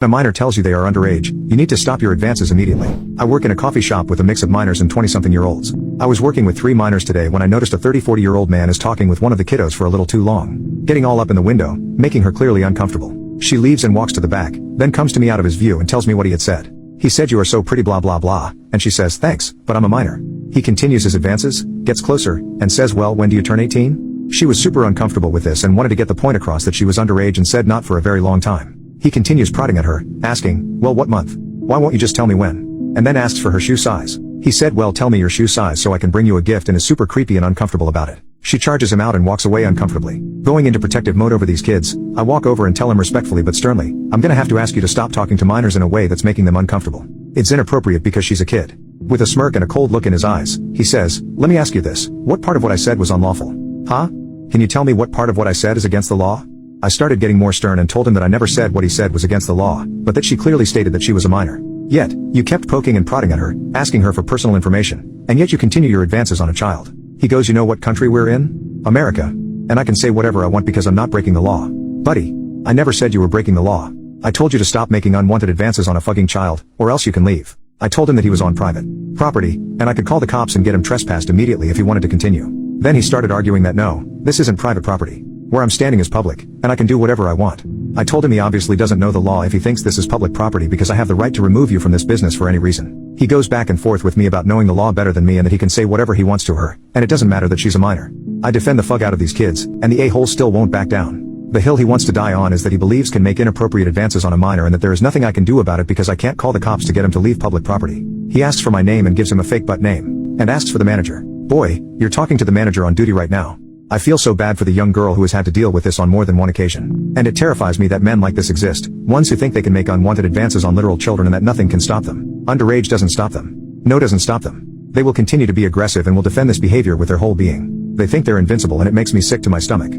A minor tells you they are underage, you need to stop your advances immediately. I work in a coffee shop with a mix of minors and 20-something-year-olds. I was working with 3 minors today when I noticed a 30-40-year-old man is talking with one of the kiddos for a little too long, getting all up in the window, making her clearly uncomfortable. She leaves and walks to the back, then comes to me out of his view and tells me what he had said. He said, "You are so pretty blah blah blah," and she says, "Thanks, but I'm a minor." He continues his advances, gets closer, and says, "Well, when do you turn 18? She was super uncomfortable with this and wanted to get the point across that she was underage and said not for a very long time. He continues prodding at her, asking, "Well, what month? Why won't you just tell me when?" And then asks for her shoe size. He said, "Well, tell me your shoe size so I can bring you a gift," and is super creepy and uncomfortable about it. She charges him out and walks away uncomfortably. Going into protective mode over these kids, I walk over and tell him respectfully but sternly, "I'm gonna have to ask you to stop talking to minors in a way that's making them uncomfortable. It's inappropriate because she's a kid." With a smirk and a cold look in his eyes, he says, "Let me ask you this, what part of what I said was unlawful? Huh? Can you tell me what part of what I said is against the law?" I started getting more stern and told him that I never said what he said was against the law, but that she clearly stated that she was a minor. Yet, you kept poking and prodding at her, asking her for personal information, and yet you continue your advances on a child. He goes, "You know what country we're in? America. And I can say whatever I want because I'm not breaking the law." Buddy, I never said you were breaking the law. I told you to stop making unwanted advances on a fucking child, or else you can leave. I told him that he was on private property, and I could call the cops and get him trespassed immediately if he wanted to continue. Then he started arguing that no, this isn't private property. Where I'm standing is public, and I can do whatever I want. I told him he obviously doesn't know the law if he thinks this is public property because I have the right to remove you from this business for any reason. He goes back and forth with me about knowing the law better than me and that he can say whatever he wants to her, and it doesn't matter that she's a minor. I defend the fuck out of these kids, and the a-hole still won't back down. The hill he wants to die on is that he believes can make inappropriate advances on a minor and that there is nothing I can do about it because I can't call the cops to get him to leave public property. He asks for my name and gives him a fake butt name, and asks for the manager. Boy, you're talking to the manager on duty right now. I feel so bad for the young girl who has had to deal with this on more than one occasion. And it terrifies me that men like this exist, ones who think they can make unwanted advances on literal children and that nothing can stop them. Underage doesn't stop them. No doesn't stop them. They will continue to be aggressive and will defend this behavior with their whole being. They think they're invincible and it makes me sick to my stomach.